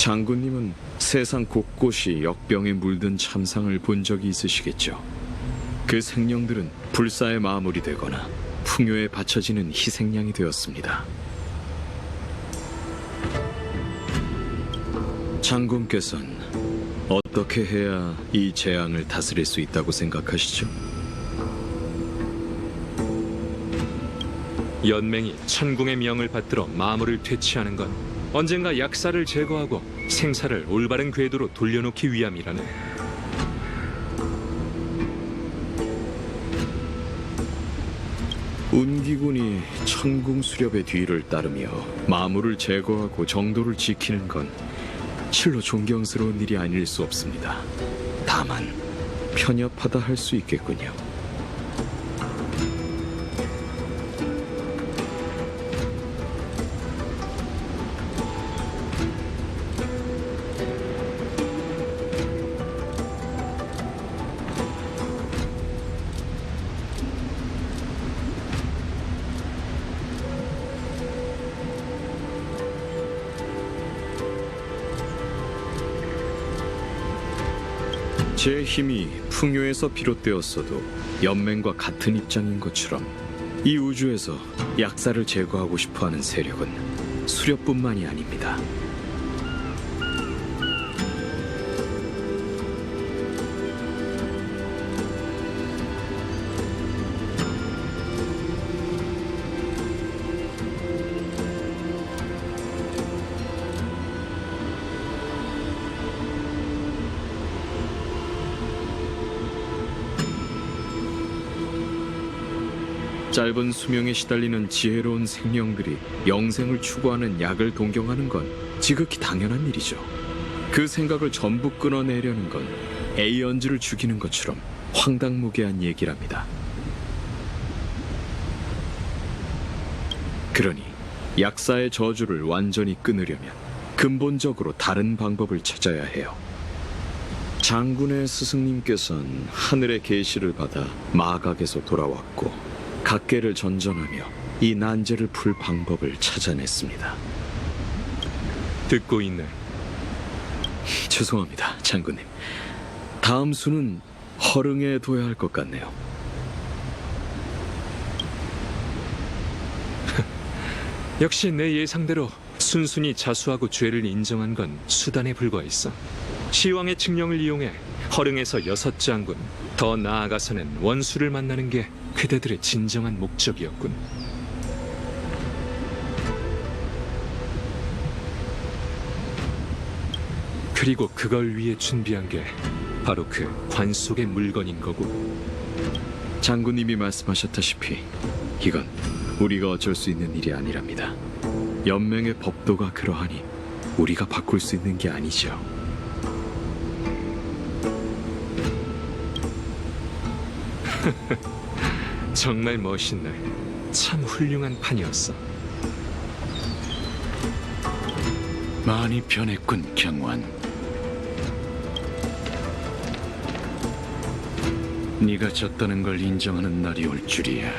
장군님은 세상 곳곳이 역병에 물든 참상을 본 적이 있으시겠죠. 그 생명들은 불사의 마무리 되거나 풍요에 바쳐지는 희생양이 되었습니다. 장군께서는 어떻게 해야 이 재앙을 다스릴 수 있다고 생각하시죠? 연맹이 천궁의 명을 받들어 마물을 퇴치하는 건 언젠가 약사를 제거하고 생사를 올바른 궤도로 돌려놓기 위함이라네. 운기군이 천궁 수렵의 뒤를 따르며 마물을 제거하고 정도를 지키는 건 실로 존경스러운 일이 아닐 수 없습니다. 다만 편협하다 할 수 있겠군요. 제 힘이 풍요에서 비롯되었어도 연맹과 같은 입장인 것처럼 이 우주에서 약사를 제거하고 싶어하는 세력은 수렵뿐만이 아닙니다. 짧은 수명에 시달리는 지혜로운 생명들이 영생을 추구하는 약을 동경하는 건 지극히 당연한 일이죠. 그 생각을 전부 끊어내려는 건 에이언즈를 죽이는 것처럼 황당무계한 얘기랍니다. 그러니 약사의 저주를 완전히 끊으려면 근본적으로 다른 방법을 찾아야 해요. 장군의 스승님께서는 하늘의 계시를 받아 마각에서 돌아왔고 각계를 전전하며 이 난제를 풀 방법을 찾아냈습니다. 듣고 있네. 죄송합니다, 장군님. 다음 수는 허릉에 둬야 할 것 같네요. 역시 내 예상대로 순순히 자수하고 죄를 인정한 건 수단에 불과했어. 시왕의 칙령을 이용해 허릉에서 6장군, 더 나아가서는 원수를 만나는 게 그대들의 진정한 목적이었군. 그리고 그걸 위해 준비한 게 바로 그 관 속의 물건인 거고. 장군님이 말씀하셨다시피 이건 우리가 어쩔 수 있는 일이 아니랍니다. 연맹의 법도가 그러하니 우리가 바꿀 수 있는 게 아니죠. 정말 멋있네. 참 훌륭한 판이었어. 많이 변했군, 경환. 네가 졌다는 걸 인정하는 날이 올 줄이야.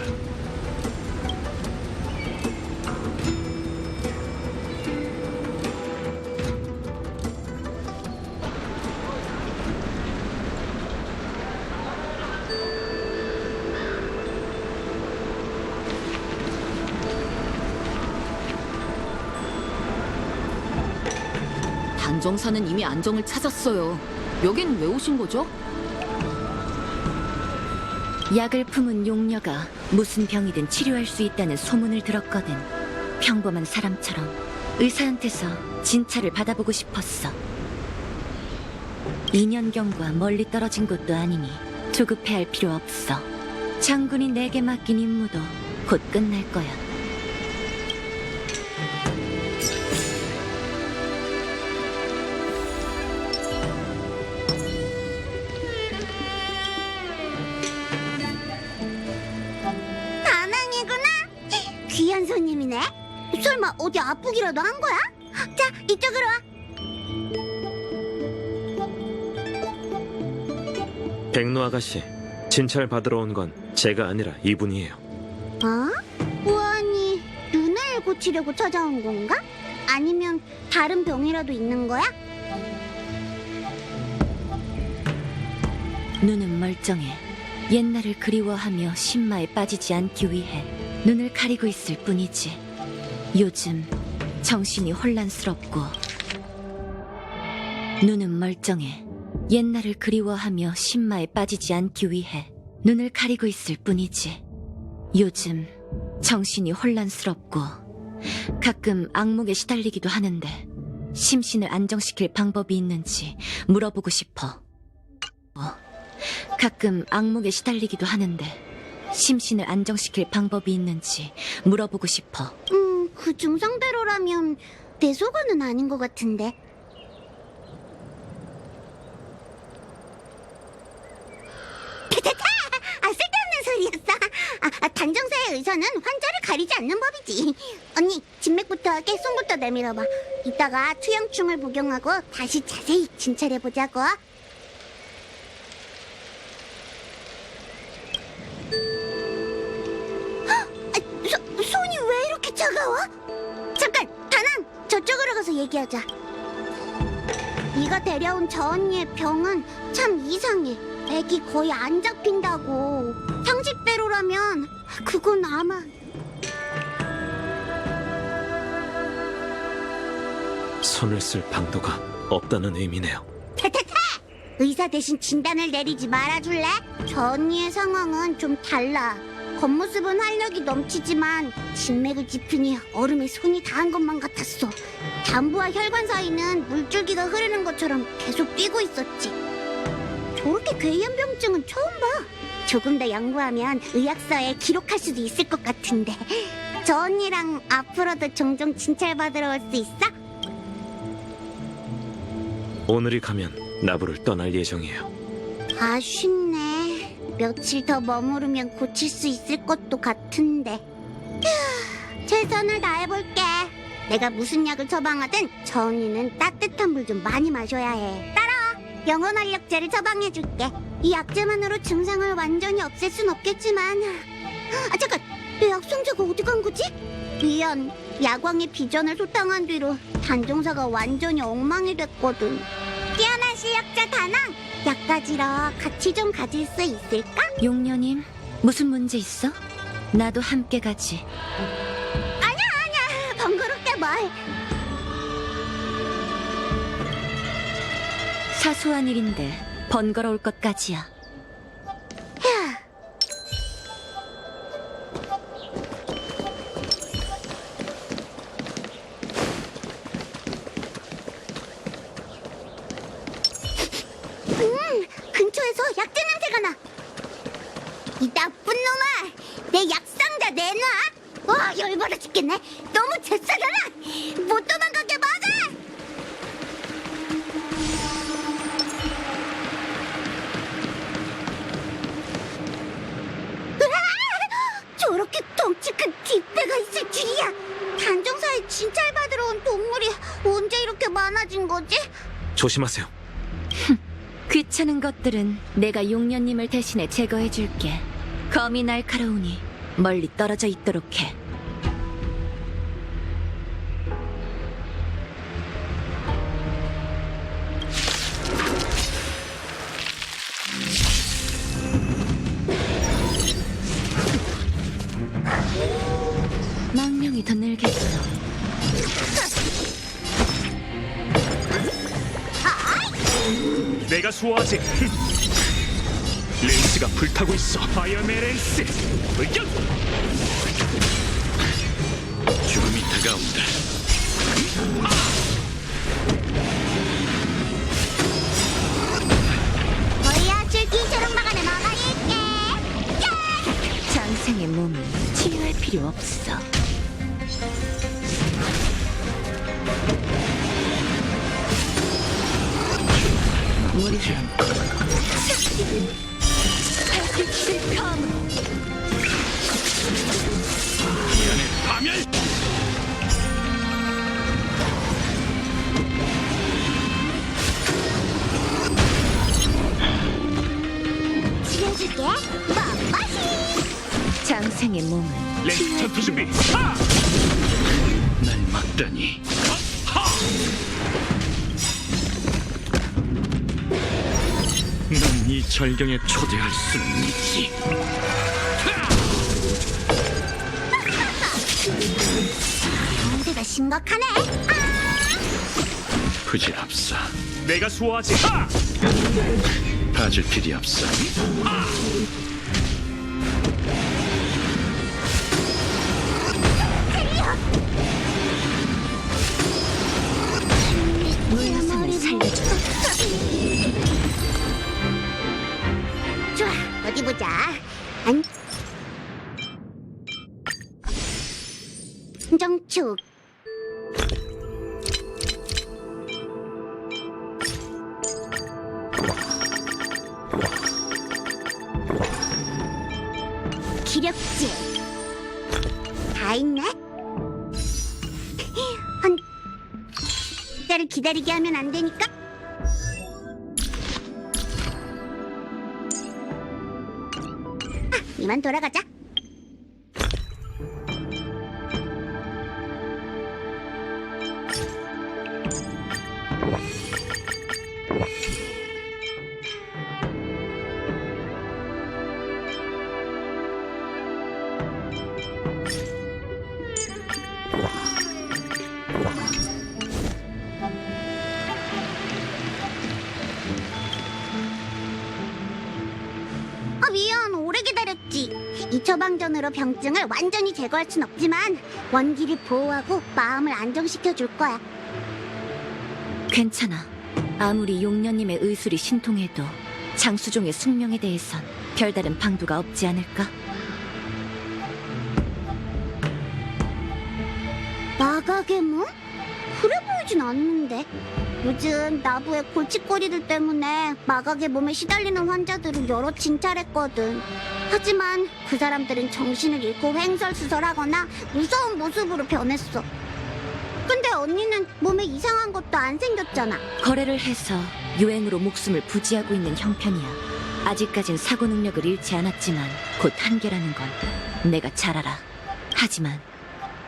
단정사는 이미 안정을 찾았어요. 여긴 왜 오신 거죠? 약을 품은 용녀가 무슨 병이든 치료할 수 있다는 소문을 들었거든. 평범한 사람처럼 의사한테서 진찰을 받아보고 싶었어. 2년경과 멀리 떨어진 곳도 아니니 조급해할 필요 없어. 장군이 내게 맡긴 임무도 곧 끝날 거야. 귀한 손님이네. 설마 어디 아프기라도 한 거야? 자, 이쪽으로 와. 백로 아가씨, 진찰 받으러 온 건 제가 아니라 이분이에요. 어? 우아니, 눈을 고치려고 찾아온 건가? 아니면 다른 병이라도 있는 거야? 눈은 멀쩡해. 옛날을 그리워하며 신마에 빠지지 않기 위해 눈을 가리고 있을 뿐이지. 요즘 정신이 혼란스럽고. 눈은 멀쩡해. 옛날을 그리워하며 신마에 빠지지 않기 위해 눈을 가리고 있을 뿐이지. 요즘 정신이 혼란스럽고 가끔 악몽에 시달리기도 하는데 심신을 안정시킬 방법이 있는지 물어보고 싶어. 가끔 악몽에 시달리기도 하는데 심신을 안정시킬 방법이 있는지 물어보고 싶어. 그 증상대로라면 내 소관은 아닌 것 같은데. 쓸데없는 소리였어. 단정사의 의사는 환자를 가리지 않는 법이지. 언니, 진맥부터 깨송부터 내밀어봐. 이따가 투영충을 복용하고 다시 자세히 진찰해보자고. 손이 왜 이렇게 차가워? 잠깐, 다낭! 저쪽으로 가서 얘기하자. 네가 데려온 저 언니의 병은 참 이상해. 맥이 거의 안 잡힌다고. 상식대로라면 그건 아마... 손을 쓸 방도가 없다는 의미네요. 타타타! 의사 대신 진단을 내리지 말아줄래? 저 언니의 상황은 좀 달라. 겉모습은 활력이 넘치지만 진맥을 짚으니 얼음에 손이 닿은 것만 같았어. 담부와 혈관 사이는 물줄기가 흐르는 것처럼 계속 뛰고 있었지. 저렇게 괴이한 병증은 처음 봐. 조금 더 연구하면 의학서에 기록할 수도 있을 것 같은데. 저 언니랑 앞으로도 종종 진찰받으러 올 수 있어? 오늘이 가면 나부를 떠날 예정이에요. 아쉽네. 며칠 더 머무르면 고칠 수 있을 것도 같은데. 휴, 최선을 다해볼게. 내가 무슨 약을 처방하든 저 언니는 따뜻한 물 좀 많이 마셔야 해. 따라와. 영혼활력제를 처방해줄게. 이 약제만으로 증상을 완전히 없앨 순 없겠지만. 잠깐, 내 약성제가 어디 간 거지? 미안. 야광의 비전을 소탕한 뒤로 단종사가 완전히 엉망이 됐거든. 뛰어난 실력자 다낭, 약 가지러 같이 좀 가질 수 있을까? 용녀님, 무슨 문제 있어? 나도 함께 가지. 아니야, 번거롭게 뭘. 사소한 일인데 번거로울 것까지야. 근처에서 약재 냄새가 나. 이 나쁜 놈아, 내 약상자 내놔. 와, 열받아 죽겠네. 너무 잽싸잖아. 못 도망가게 막아. 으아! 저렇게 덩치 큰 뒷배가 있을 줄이야. 단정사에 진찰받으러 온 동물이 언제 이렇게 많아진 거지? 조심하세요. 귀찮은 것들은 내가 용녀님을 대신해 제거해줄게. 검이 날카로우니 멀리 떨어져 있도록 해. 망령이 더 늘겠어. 내가 수호하지. 렌스가 불타고 있어. 파이어맨 렌스. 의견. 죽음이 다가온다. 뭐야, 줄기처럼 막아내 막아낼게. 장생의 몸은 치유할 필요 없어. 무리한 발빛을 감으로 파멸! 지려줄게. 맛맛이. 장생의 몸은 렌스 전투 준비. 날 막다니. 이 절경에 초대할 수는 있지. 문제가 심각하네. 부질없어. 내가 수호하지. 봐줄 필요 없어. 물러섬을 살려줘. 좋아, 어디 보자. 안. 정축. 기력질. 다 있네. 한 기다리게 하면 안 되니까. 이만 돌아가자. 미안, 오래 기다렸지. 이 처방전으로 병증을 완전히 제거할 순 없지만 원기를 보호하고 마음을 안정시켜 줄 거야. 괜찮아. 아무리 용녀님의 의술이 신통해도 장수종의 숙명에 대해선 별다른 방도가 없지 않을까? 마가괴물? 그래 보이진 않는데. 요즘 나부의 골칫거리들 때문에 마각의 몸에 시달리는 환자들을 여러 진찰했거든. 하지만 그 사람들은 정신을 잃고 횡설수설하거나 무서운 모습으로 변했어. 근데 언니는 몸에 이상한 것도 안 생겼잖아. 거래를 해서 유행으로 목숨을 부지하고 있는 형편이야. 아직까진 사고 능력을 잃지 않았지만 곧 한계라는 건 내가 잘 알아. 하지만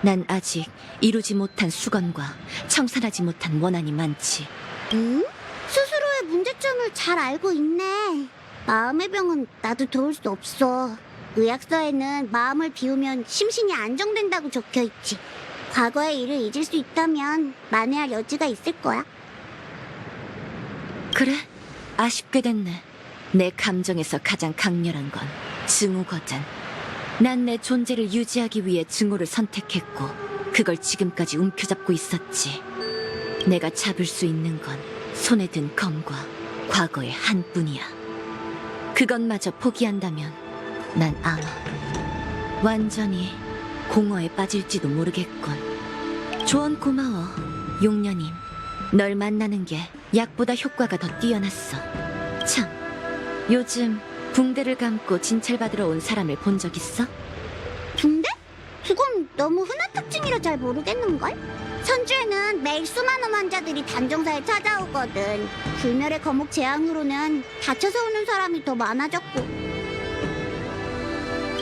난 아직 이루지 못한 수건과 청산하지 못한 원한이 많지. 응? 스스로의 문제점을 잘 알고 있네. 마음의 병은 나도 도울 수 없어. 의학서에는 마음을 비우면 심신이 안정된다고 적혀있지. 과거의 일을 잊을 수 있다면 만회할 여지가 있을 거야. 그래? 아쉽게 됐네. 내 감정에서 가장 강렬한 건 증오거든. 난 내 존재를 유지하기 위해 증오를 선택했고 그걸 지금까지 움켜잡고 있었지. 내가 잡을 수 있는 건 손에 든 검과 과거의 한뿐이야. 그것마저 포기한다면 난 아마 완전히 공허에 빠질지도 모르겠군. 조언 고마워, 용녀님. 널 만나는 게 약보다 효과가 더 뛰어났어. 참, 요즘 붕대를 감고 진찰받으러 온 사람을 본 적 있어? 붕대? 그건 너무 흔한 특징이라 잘 모르겠는걸? 선주에는 매일 수많은 환자들이 단정사에 찾아오거든. 불멸의 거목 재앙으로는 다쳐서 오는 사람이 더 많아졌고.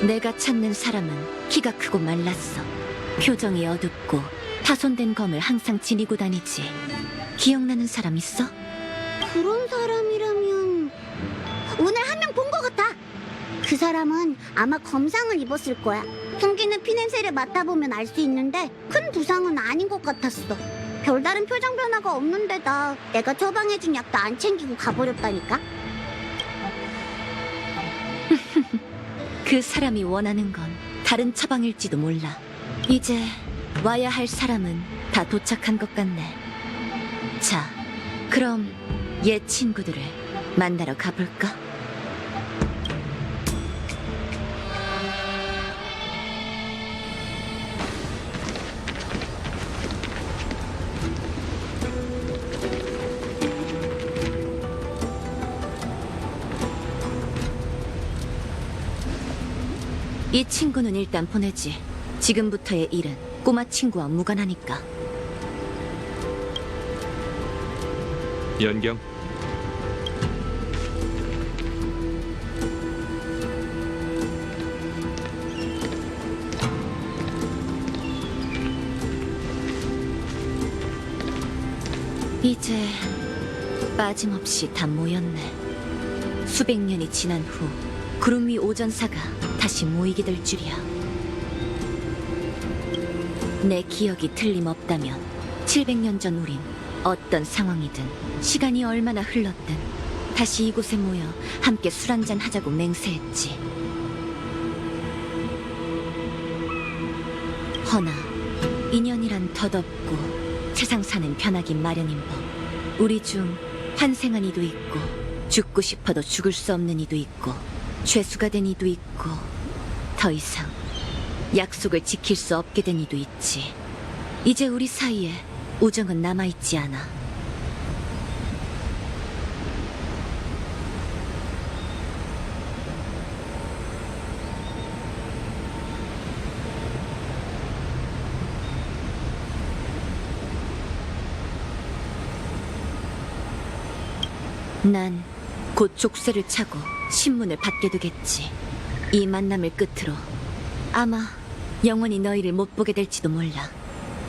내가 찾는 사람은 키가 크고 말랐어. 표정이 어둡고 파손된 검을 항상 지니고 다니지. 기억나는 사람 있어? 그런 사람이라면 오늘 한 명 본 것 같아. 그 사람은 아마 검상을 입었을 거야. 풍기는 피냄새를 맡아보면 알 수 있는데 큰 부상은 아닌 것 같았어. 별다른 표정 변화가 없는데다 내가 처방해준 약도 안 챙기고 가버렸다니까. 그 사람이 원하는 건 다른 처방일지도 몰라. 이제 와야 할 사람은 다 도착한 것 같네. 자, 그럼 옛 친구들을 만나러 가볼까? 이 친구는 일단 보내지. 지금부터의 일은 꼬마 친구와 무관하니까. 연경, 이제 빠짐없이 다 모였네. 수백 년이 지난 후 구름 위 오전사가 다시 모이게 될 줄이야. 내 기억이 틀림없다면 700년 전 우린 어떤 상황이든 시간이 얼마나 흘렀든 다시 이곳에 모여 함께 술 한잔 하자고 맹세했지. 허나 인연이란 덧없고 세상 사는 변하긴 마련인 법. 우리 중 환생한 이도 있고 죽고 싶어도 죽을 수 없는 이도 있고 죄수가 된 이도 있고 더 이상 약속을 지킬 수 없게 된 이도 있지. 이제 우리 사이에 우정은 남아있지 않아. 난 곧 족쇄를 차고 신문을 받게 되겠지. 이 만남을 끝으로 아마 영원히 너희를 못 보게 될지도 몰라.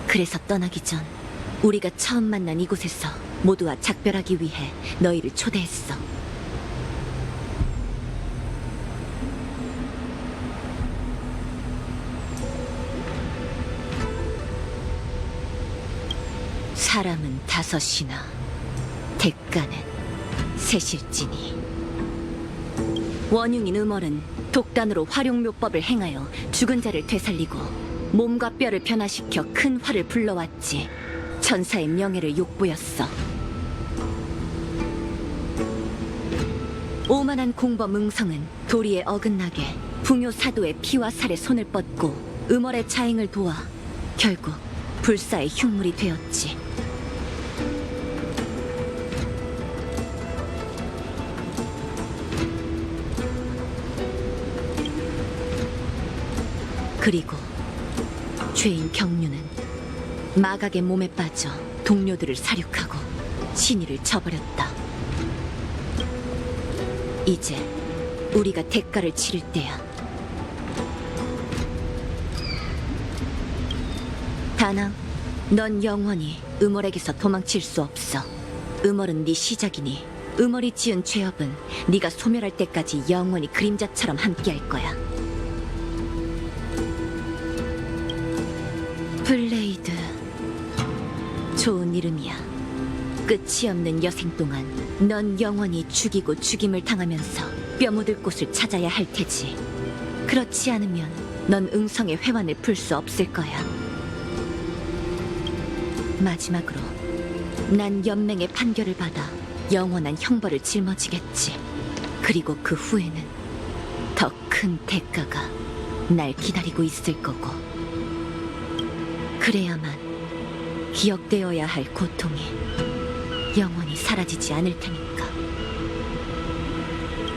그래서 떠나기 전 우리가 처음 만난 이곳에서 모두와 작별하기 위해 너희를 초대했어. 사람은 5이나 대가는 셋일지니. 원흉인 음월은 독단으로 활용묘법을 행하여 죽은 자를 되살리고 몸과 뼈를 변화시켜 큰 화를 불러왔지. 천사의 명예를 욕보였어. 오만한 공범 응성은 도리에 어긋나게 풍요 사도의 피와 살에 손을 뻗고 음월의 자행을 도와 결국 불사의 흉물이 되었지. 그리고 죄인 경륜은 마각의 몸에 빠져 동료들을 사륙하고 신의를 저버렸다. 이제 우리가 대가를 치를 때야. 다낭, 넌 영원히 음월에게서 도망칠 수 없어. 음월은 네 시작이니 음월이 지은 죄업은 네가 소멸할 때까지 영원히 그림자처럼 함께할 거야. 블레이드, 좋은 이름이야. 끝이 없는 여생 동안 넌 영원히 죽이고 죽임을 당하면서 뼈묻을 곳을 찾아야 할 테지. 그렇지 않으면 넌 응성의 회환을 풀 수 없을 거야. 마지막으로 난 연맹의 판결을 받아 영원한 형벌을 짊어지겠지. 그리고 그 후에는 더 큰 대가가 날 기다리고 있을 거고, 그래야만 기억되어야 할 고통이 영원히 사라지지 않을 테니까.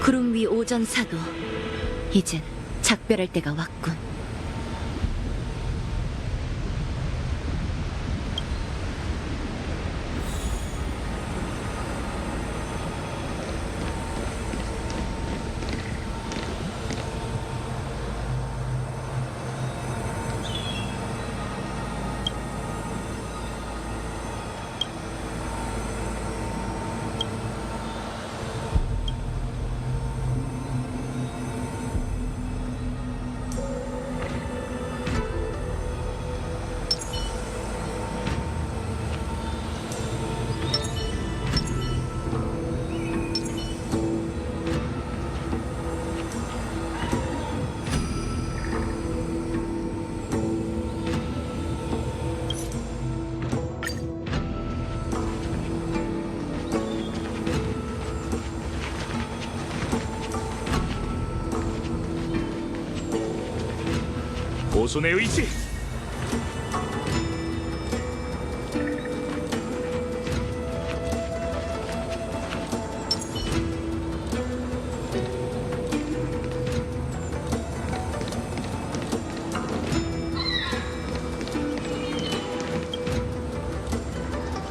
구름 위 오전사도 이젠 작별할 때가 왔군. 오손의 의지!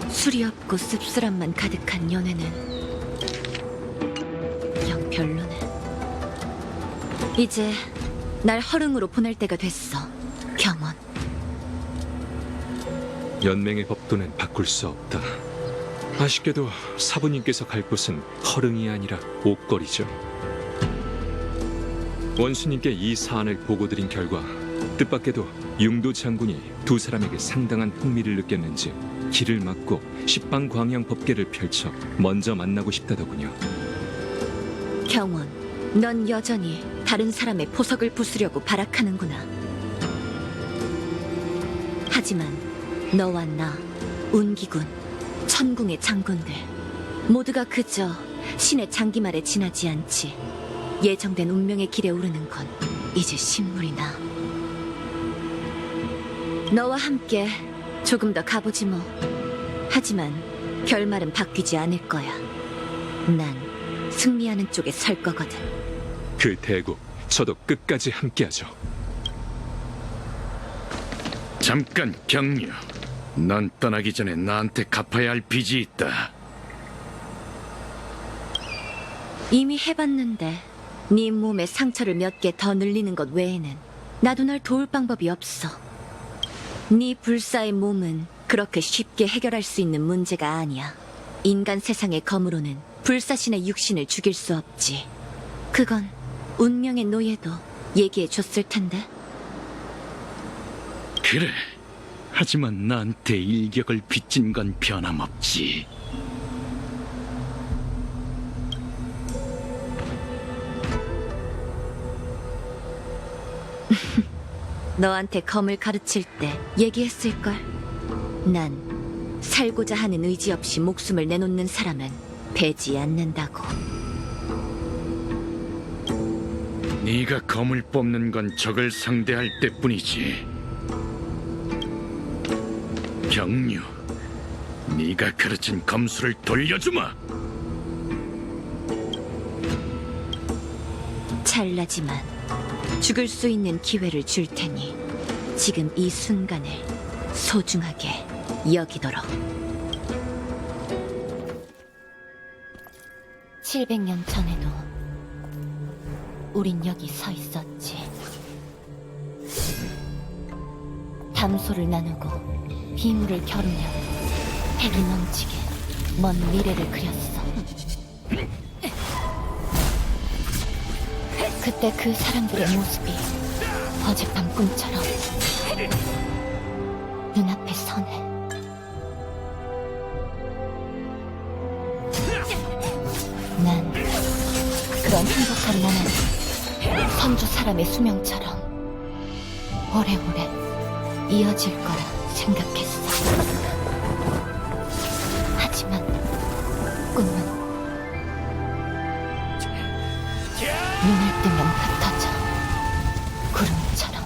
술이 없고 씁쓸함만 가득한 연애는 영 별로네. 이제 날 허릉으로 보낼 때가 됐어, 경원. 연맹의 법도는 바꿀 수 없다. 아쉽게도 사부님께서 갈 곳은 허릉이 아니라 옥거리죠. 원수님께 이 사안을 보고드린 결과 뜻밖에도 융도 장군이 두 사람에게 상당한 흥미를 느꼈는지 길을 막고 십방광양 법계를 펼쳐 먼저 만나고 싶다더군요. 경원, 넌 여전히 다른 사람의 보석을 부수려고 발악하는구나. 하지만 너와 나, 운기군, 천궁의 장군들 모두가 그저 신의 장기말에 지나지 않지. 예정된 운명의 길에 오르는 건 이제 신물이나. 너와 함께 조금 더 가보지 뭐. 하지만 결말은 바뀌지 않을 거야. 난 승리하는 쪽에 설 거거든. 그 대국 저도 끝까지 함께하죠. 잠깐 경류. 넌 떠나기 전에 나한테 갚아야 할 빚이 있다. 이미 해봤는데 네 몸에 상처를 몇 개 더 늘리는 것 외에는 나도 널 도울 방법이 없어. 네 불사의 몸은 그렇게 쉽게 해결할 수 있는 문제가 아니야. 인간 세상의 검으로는 불사신의 육신을 죽일 수 없지. 그건 운명의 노예도 얘기해 줬을 텐데. 그래. 하지만 나한테 일격을 빚진 건 변함없지. 너한테 검을 가르칠 때 얘기했을걸. 난 살고자 하는 의지 없이 목숨을 내놓는 사람은 배지 않는다고. 네가 검을 뽑는 건 적을 상대할 때뿐이지. 경류, 네가 가르친 검수를 돌려주마. 찰나지만 죽을 수 있는 기회를 줄 테니 지금 이 순간을 소중하게 여기도록. 700년 전에도 우린 여기 서 있었지. 담소를 나누고 비물을 겨루며 패기 넘치게 먼 미래를 그렸어. 그때 그 사람들의 모습이 어젯밤 꿈처럼 눈앞에 서네. 난 그런 행복한 나날이 선주 사람의 수명처럼 오래오래 이어질 거라 생각했어. 하지만 꿈은 눈을 뜨면 흩어져 구름처럼.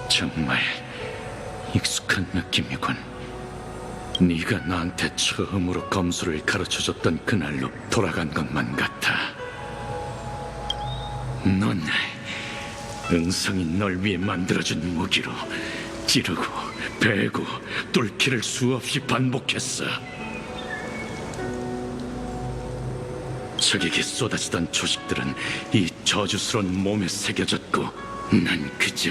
정말 익숙한 느낌이군. 네가 나한테 처음으로 검수를 가르쳐줬던 그날로 돌아간 것만 같아. 넌 응성이 널 위해 만들어준 무기로 찌르고 베고 뚫기를 수없이 반복했어. 적에게 쏟아지던 조식들은 이 저주스러운 몸에 새겨졌고 난 그저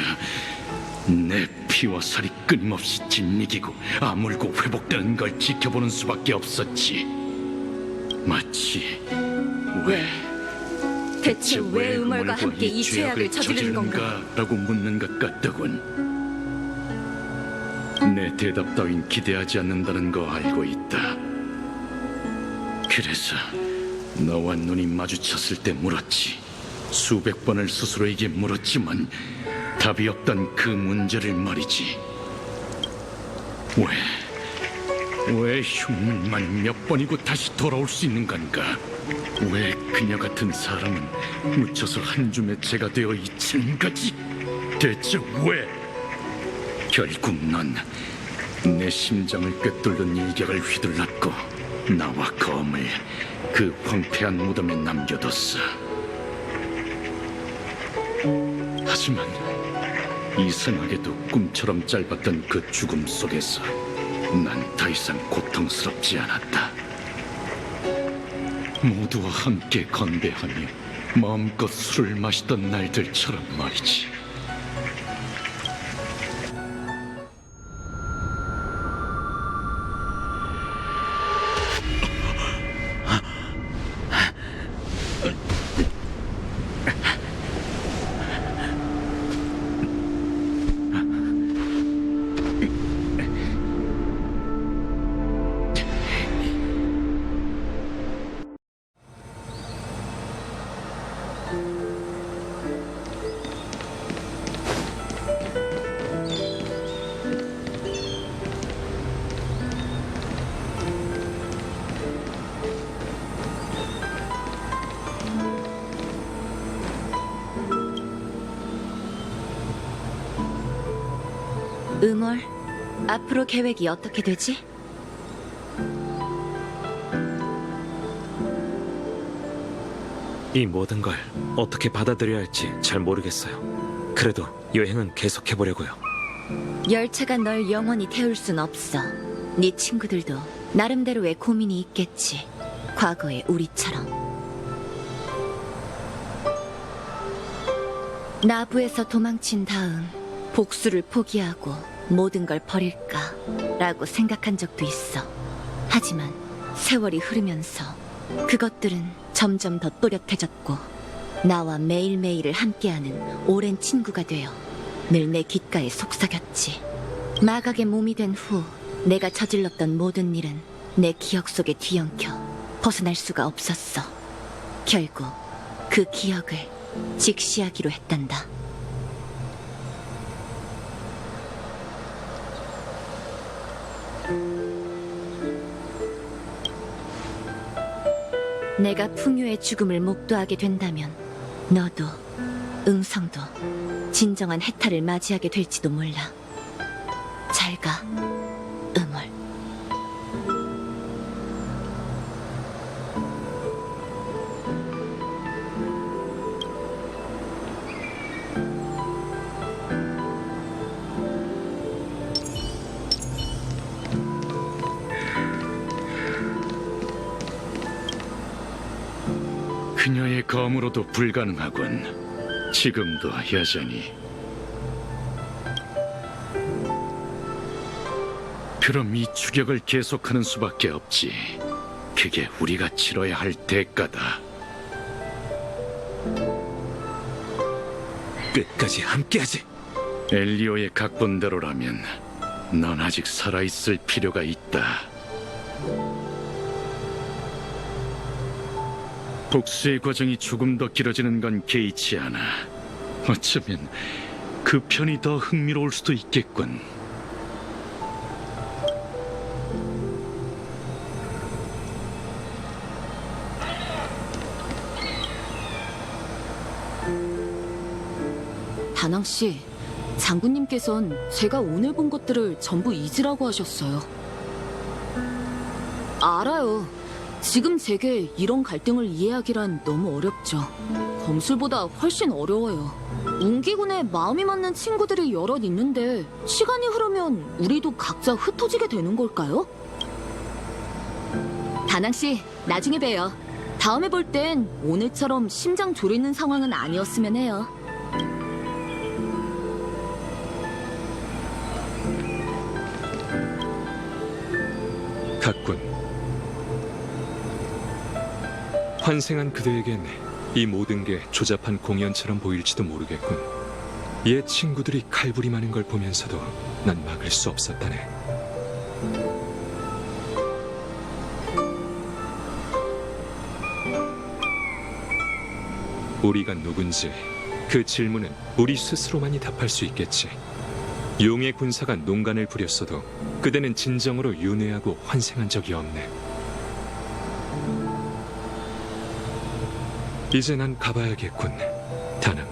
내 피와 살이 끊임없이 짓이기고 아물고 회복되는 걸 지켜보는 수밖에 없었지. 마치 대체 왜 음월과 함께 이 죄악을 저지르는 건가? 라고 묻는 것 같더군. 내 대답 따윈 기대하지 않는다는 거 알고 있다. 그래서 너와 눈이 마주쳤을 때 물었지. 수백 번을 스스로에게 물었지만 답이 없던 그 문제를 말이지. 왜 흉물만 몇 번이고 다시 돌아올 수 있는 건가? 왜 그녀 같은 사람은 묻혀서 한 줌의 재가 되어 있는 거지? 대체 왜? 결국 넌 내 심장을 꿰뚫는 일격을 휘둘렀고 나와 검을 그 황폐한 무덤에 남겨뒀어. 하지만 이상하게도 꿈처럼 짧았던 그 죽음 속에서 난 더 이상 고통스럽지 않았다. 모두와 함께 건배하며 마음껏 술을 마시던 날들처럼 말이지. 음월, 앞으로 계획이 어떻게 되지? 이 모든 걸 어떻게 받아들여야 할지 잘 모르겠어요. 그래도 여행은 계속해보려고요. 열차가 널 영원히 태울 순 없어. 네 친구들도 나름대로의 고민이 있겠지. 과거의 우리처럼. 나부에서 도망친 다음 복수를 포기하고 모든 걸 버릴까라고 생각한 적도 있어. 하지만 세월이 흐르면서 그것들은 점점 더 또렷해졌고 나와 매일매일을 함께하는 오랜 친구가 되어 늘 내 귓가에 속삭였지. 마각의 몸이 된 후 내가 저질렀던 모든 일은 내 기억 속에 뒤엉켜 벗어날 수가 없었어. 결국 그 기억을 직시하기로 했단다. 내가 풍요의 죽음을 목도하게 된다면 너도 응성도 진정한 해탈을 맞이하게 될지도 몰라. 잘 가, 음월. 그녀의 검으로도 불가능하군. 지금도 여전히. 그럼 이 추격을 계속하는 수밖에 없지. 그게 우리가 치러야 할 대가다. 끝까지 함께하지. 엘리오의 각본대로라면 넌 아직 살아있을 필요가 있다. 복수의 과정이 조금 더 길어지는 건 개의치 않아. 어쩌면 그 편이 더 흥미로울 수도 있겠군. 다낭 씨, 장군님께선 제가 오늘 본 것들을 전부 잊으라고 하셨어요. 알아요. 지금 제게 이런 갈등을 이해하기란 너무 어렵죠. 검술보다 훨씬 어려워요. 운기군에 마음이 맞는 친구들이 여럿 있는데 시간이 흐르면 우리도 각자 흩어지게 되는 걸까요? 다낭 씨, 나중에 봬요. 다음에 볼 땐 오늘처럼 심장 졸이는 상황은 아니었으면 해요. 갔군. 환생한 그대에겐 이 모든 게 조잡한 공연처럼 보일지도 모르겠군. 옛 친구들이 칼부림하는 걸 보면서도 난 막을 수 없었다네. 우리가 누군지 그 질문은 우리 스스로만이 답할 수 있겠지. 용의 군사가 농간을 부렸어도 그대는 진정으로 윤회하고 환생한 적이 없네. 이제 난 가봐야겠군, 다낭.